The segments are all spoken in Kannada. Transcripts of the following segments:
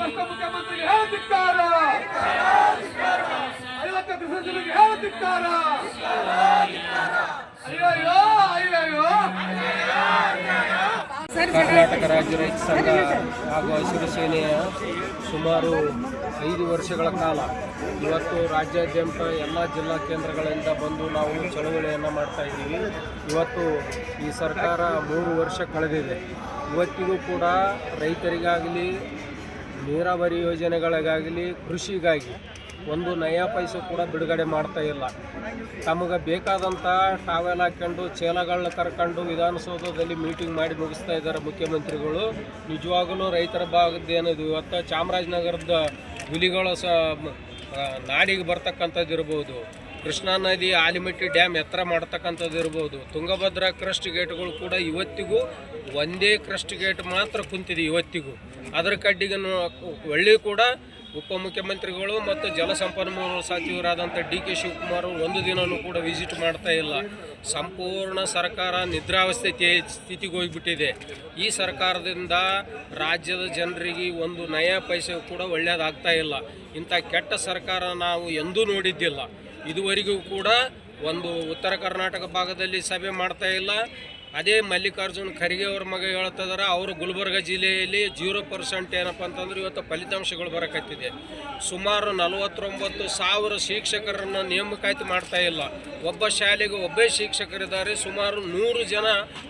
ಮುಖ್ಯಮಂತ್ರಿಗೆ ಧಿಕ್ಕಾರ, ಐವತ್ತು ಕೃಷಿ ಸಚಿವರಿಗೆ ಧಿಕ್ಕಾರ. ಅಯ್ಯಯ್ಯೋ ಅಯ್ಯಯ್ಯೋ. ಕರ್ನಾಟಕ ರಾಜ್ಯ ರೈತ ಸಂಘ ಹಾಗೂ ಹಸಿರು ಸೇನೆಯ ಸುಮಾರು 5 ವರ್ಷಗಳ ಕಾಲ ಇವತ್ತು ರಾಜ್ಯಾದ್ಯಂತ ಎಲ್ಲ ಜಿಲ್ಲಾ ಕೇಂದ್ರಗಳಿಂದ ಬಂದು ನಾವು ಚಳವಳಿಯನ್ನು ಮಾಡ್ತಾ ಇದ್ದೀವಿ. ಇವತ್ತು ಈ ಸರ್ಕಾರ 3 ವರ್ಷ ಕಳೆದಿದೆ. ಇವತ್ತಿಗೂ ಕೂಡ ರೈತರಿಗಾಗಲಿ, ನೀರಾವರಿ ಯೋಜನೆಗಳಿಗಾಗಲಿ, ಕೃಷಿಗಾಗಿ ಒಂದು ನಯಾ ಪೈಸೆ ಕೂಡ ಬಿಡುಗಡೆ ಮಾಡ್ತಾ ಇಲ್ಲ. ತಮಗೆ ಬೇಕಾದಂಥ ಟಾವೆಲ್ ಹಾಕ್ಕೊಂಡು ಚೇಲಗಳನ್ನ ಕರ್ಕೊಂಡು ವಿಧಾನಸೌಧದಲ್ಲಿ ಮೀಟಿಂಗ್ ಮಾಡಿ ಮುಗಿಸ್ತಾ ಇದ್ದಾರೆ ಮುಖ್ಯಮಂತ್ರಿಗಳು. ನಿಜವಾಗಲೂ ರೈತರ ಭಾಗದ ಏನಿದು ಇವತ್ತು ಚಾಮರಾಜನಗರದ ಹುಲಿಗಳ ನಾಡಿಗೆ ಬರ್ತಕ್ಕಂಥದ್ದು ಇರ್ಬೋದು, ಕೃಷ್ಣಾ ನದಿ ಆಲಿಮಟ್ಟಿ ಡ್ಯಾಮ್ ಎತ್ತರ ಮಾಡ್ತಕ್ಕಂಥದ್ದು ಇರ್ಬೋದು, ತುಂಗಭದ್ರಾ ಕ್ರಸ್ಟ್ ಗೇಟ್ಗಳು ಕೂಡ ಇವತ್ತಿಗೂ ಒಂದೇ ಕ್ರಸ್ಟ್ ಗೇಟ್ ಮಾತ್ರ ಕುಂತಿದೆ ಇವತ್ತಿಗೂ. ಅದರ ಕಡ್ಡಿಗೆ ಒಳ್ಳೆ ಕೂಡ ಉಪಮುಖ್ಯಮಂತ್ರಿಗಳು ಮತ್ತು ಜಲಸಂಪನ್ಮೂಲ ಸಚಿವರಾದಂಥ DK ಶಿವಕುಮಾರ್ ಒಂದು ದಿನವೂ ಕೂಡ ವಿಸಿಟ್ ಮಾಡ್ತಾ ಇಲ್ಲ. ಸಂಪೂರ್ಣ ಸರ್ಕಾರ ನಿದ್ರಾವಸ್ಥೆ ಸ್ಥಿತಿಗೆ ಹೋಗಿಬಿಟ್ಟಿದೆ. ಈ ಸರ್ಕಾರದಿಂದ ರಾಜ್ಯದ ಜನರಿಗೆ ಒಂದು ನಯಾ ಪೈಸೆ ಕೂಡ ಒಳ್ಳೆಯದಾಗ್ತಾ ಇಲ್ಲ. ಇಂಥ ಕೆಟ್ಟ ಸರ್ಕಾರ ನಾವು ಎಂದೂ ನೋಡಿದ್ದಿಲ್ಲ. ಇದುವರೆಗೂ ಕೂಡ ಒಂದು ಉತ್ತರ ಕರ್ನಾಟಕ ಭಾಗದಲ್ಲಿ ಸಭೆ ಮಾಡ್ತಾ ಇಲ್ಲ. ಅದೇ ಮಲ್ಲಿಕಾರ್ಜುನ್ ಖರ್ಗೆ ಅವ್ರ ಮಗ ಹೇಳ್ತಿದಾರೆ, ಅವರು ಗುಲ್ಬರ್ಗ ಜಿಲ್ಲೆಯಲ್ಲಿ 0% ಏನಪ್ಪ ಅಂತಂದ್ರೆ ಇವತ್ತು ಫಲಿತಾಂಶಗಳು ಬರಕತ್ತಿದೆ. ಸುಮಾರು 49,000 ಶಿಕ್ಷಕರನ್ನು ನೇಮಕಾತಿ ಮಾಡ್ತಾ ಇಲ್ಲ. ಒಬ್ಬ ಶಾಲೆಗೆ ಒಬ್ಬೇ ಶಿಕ್ಷಕರಿದ್ದಾರೆ. ಸುಮಾರು 100 ಜನ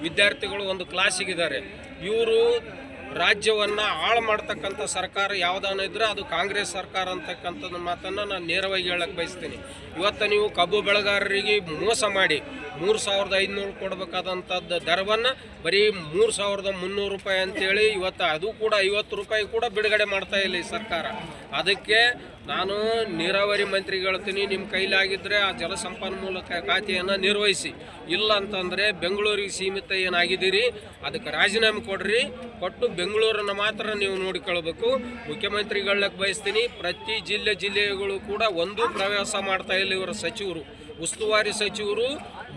ವಿದ್ಯಾರ್ಥಿಗಳು ಒಂದು ಕ್ಲಾಸಿಗಿದ್ದಾರೆ. ಇವರು ರಾಜ್ಯವನ್ನು ಹಾಳು ಮಾಡ್ತಕ್ಕಂಥ ಸರ್ಕಾರ ಯಾವುದಾನ ಇದ್ದರೆ ಅದು ಕಾಂಗ್ರೆಸ್ ಸರ್ಕಾರ ಅಂತಕ್ಕಂಥದ್ದು ಮಾತನ್ನು ನಾನು ನೇರವಾಗಿ ಹೇಳಕ್ಕೆ ಬಯಸ್ತೀನಿ. ಇವತ್ತು ನೀವು ಕಬ್ಬು ಬೆಳೆಗಾರರಿಗೆ ಮೋಸ ಮಾಡಿ 3,500 ಕೊಡಬೇಕಾದಂಥದ್ದು ದರವನ್ನು ಬರೀ 3,300 ರೂಪಾಯಿ ಅಂತೇಳಿ ಇವತ್ತು ಅದು ಕೂಡ 50 ರೂಪಾಯಿ ಕೂಡ ಬಿಡುಗಡೆ ಮಾಡ್ತಾ ಇಲ್ಲ ಈ ಸರ್ಕಾರ. ಅದಕ್ಕೆ ನಾನು ನೀರಾವರಿ ಮಂತ್ರಿಗೆ ಹೇಳ್ತೀನಿ, ನಿಮ್ಮ ಕೈಲಾಗಿದ್ದರೆ ಆ ಜಲಸಂಪನ್ಮೂಲ ಖಾತೆಯನ್ನು ನಿರ್ವಹಿಸಿ. ಇಲ್ಲ ಅಂತಂದರೆ ಬೆಂಗಳೂರಿಗೆ ಸೀಮಿತ ಏನಾಗಿದ್ದೀರಿ ಅದಕ್ಕೆ ರಾಜೀನಾಮೆ ಕೊಡ್ರಿ. ಕೊಟ್ಟು ಬೆಂಗಳೂರನ್ನು ಮಾತ್ರ ನೀವು ನೋಡಿಕೊಳ್ಬೇಕು. ಮುಖ್ಯಮಂತ್ರಿಗಳಕ್ಕೆ ಬಯಸ್ತೀನಿ, ಪ್ರತಿ ಜಿಲ್ಲೆಗಳು ಕೂಡ ಒಂದು ಪ್ರವಾಸ ಮಾಡ್ತಾ ಇಲ್ಲ. ಇವರ ಸಚಿವರು, ಉಸ್ತುವಾರಿ ಸಚಿವರು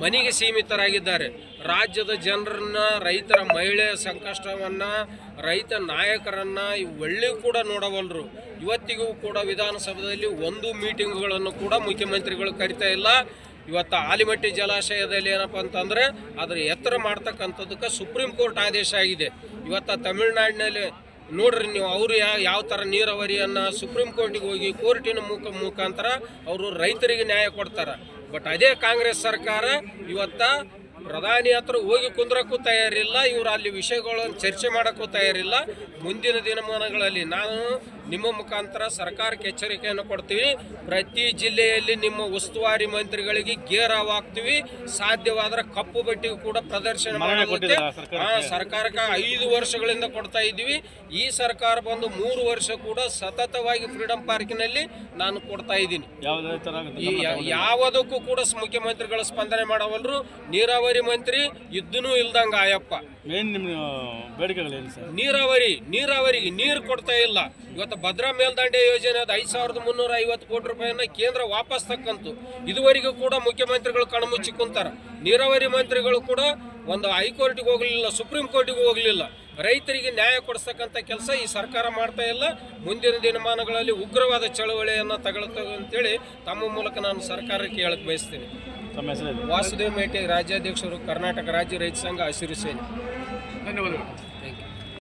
ಮನೆಗೆ ಸೀಮಿತರಾಗಿದ್ದಾರೆ. ರಾಜ್ಯದ ಜನರನ್ನ, ರೈತರ ಮಹಿಳೆಯ ಸಂಕಷ್ಟವನ್ನು, ರೈತ ನಾಯಕರನ್ನು ಒಳ್ಳೆ ಕೂಡ ನೋಡವಲ್ಲರು. ಇವತ್ತಿಗೂ ಕೂಡ ವಿಧಾನಸಭೆಯಲ್ಲಿ ಒಂದು ಮೀಟಿಂಗ್ಗಳನ್ನು ಕೂಡ ಮುಖ್ಯಮಂತ್ರಿಗಳು ಕರಿತಾ ಇಲ್ಲ. ಇವತ್ತು ಆಲಿಮಟ್ಟಿ ಜಲಾಶಯದಲ್ಲಿ ಏನಪ್ಪ ಅಂತಂದರೆ ಅದರ ಎತ್ತರ ಮಾಡ್ತಕ್ಕಂಥದ್ದಕ್ಕೆ ಸುಪ್ರೀಂ ಕೋರ್ಟ್ ಆದೇಶ ಆಗಿದೆ. ಇವತ್ತು ತಮಿಳುನಾಡಿನಲ್ಲಿ ನೋಡ್ರಿ ನೀವು, ಅವರು ಯಾವ ಥರ ನೀರಾವರಿಯನ್ನು ಸುಪ್ರೀಂ ಕೋರ್ಟಿಗೆ ಹೋಗಿ ಕೋರ್ಟಿನ ಮುಖಾಂತರ ಅವರು ರೈತರಿಗೆ ನ್ಯಾಯ ಕೊಡ್ತಾರೆ. ಬಟ್ ಅದೇ ಕಾಂಗ್ರೆಸ್ ಸರ್ಕಾರ ಇವತ್ತು ಪ್ರಧಾನಿ ಹತ್ರ ಹೋಗಿ ಕುಂದ್ರಕ್ಕೂ ತಯಾರಿಲ್ಲ. ಇವರು ಅಲ್ಲಿ ವಿಷಯಗಳನ್ನು ಚರ್ಚೆ ಮಾಡೋಕ್ಕೂ ತಯಾರಿಲ್ಲ. ಮುಂದಿನ ದಿನಮಾನಗಳಲ್ಲಿ ನಾನು ನಿಮ್ಮ ಮುಖಾಂತರ ಸರ್ಕಾರಕ್ಕೆ ಎಚ್ಚರಿಕೆಯನ್ನು ಕೊಡ್ತೀವಿ. ಪ್ರತಿ ಜಿಲ್ಲೆಯಲ್ಲಿ ನಿಮ್ಮ ಉಸ್ತುವಾರಿ ಮಂತ್ರಿಗಳಿಗೆ ಗೇರಾವಾಗ್ತೀವಿ. ಸಾಧ್ಯವಾದರೆ ಕಪ್ಪು ಬಟ್ಟೆಗೂ ಕೂಡ ಪ್ರದರ್ಶನ ಮಾಡಲಾಗುತ್ತೆ. ಸರ್ಕಾರಕ್ಕೆ 5 ವರ್ಷಗಳಿಂದ ಕೊಡ್ತಾ ಇದ್ದೀವಿ. ಈ ಸರ್ಕಾರ ಬಂದು 3 ವರ್ಷ ಕೂಡ ಸತತವಾಗಿ ಫ್ರೀಡಂ ಪಾರ್ಕಿನಲ್ಲಿ ನಾನು ಕೊಡ್ತಾ ಇದ್ದೀನಿ. ಯಾವುದಕ್ಕೂ ಕೂಡ ಮುಖ್ಯಮಂತ್ರಿಗಳ ಸ್ಪಂದನೆ ಮಾಡವಲ್ರು. ನೀರಾವರಿ ಮಂತ್ರಿ ಇದ್ದನೂ ಇಲ್ದಂಗ ಆಯಪ್ಪ. ನೀರಾವರಿಗೆ ನೀರು ಕೊಡ್ತಾ ಇಲ್ಲ. ಇವತ್ತು ಭದ್ರಾ ಮೇಲ್ದಂಡೆ ಯೋಜನೆ 5,350 ಕೋಟಿ ರೂಪಾಯಿಯನ್ನ ಕೇಂದ್ರ ವಾಪಸ್ ತಕ್ಕಂತು. ಇದುವರೆಗೂ ಕೂಡ ಮುಖ್ಯಮಂತ್ರಿಗಳು ಕಣ್ಮುಚ್ಚಿ ಕುಂತಾರ. ನೀರಾವರಿ ಮಂತ್ರಿಗಳು ಕೂಡ ಒಂದು ಹೈಕೋರ್ಟಿಗೆ ಹೋಗಲಿಲ್ಲ, ಸುಪ್ರೀಂ ಕೋರ್ಟಿಗೆ ಹೋಗಲಿಲ್ಲ. ರೈತರಿಗೆ ನ್ಯಾಯ ಕೊಡಿಸ್ತಕ್ಕಂಥ ಕೆಲಸ ಈ ಸರ್ಕಾರ ಮಾಡ್ತಾ ಇಲ್ಲ. ಮುಂದಿನ ದಿನಮಾನಗಳಲ್ಲಿ ಉಗ್ರವಾದ ಚಳವಳಿಯನ್ನು ತಗೊಳ್ತದೆ ಅಂತೇಳಿ ತಮ್ಮ ಮೂಲಕ ನಾನು ಸರ್ಕಾರಕ್ಕೆ ಹೇಳಕ್ಕೆ ಬಯಸ್ತೀನಿ. ವಾಸುದೇವ್ ಮೇಟೆ, ರಾಜ್ಯಾಧ್ಯಕ್ಷರು, ಕರ್ನಾಟಕ ರಾಜ್ಯ ರೈತ ಸಂಘ, ಹಸಿರು ಸೇನೆ. ಧನ್ಯವಾದಗಳು.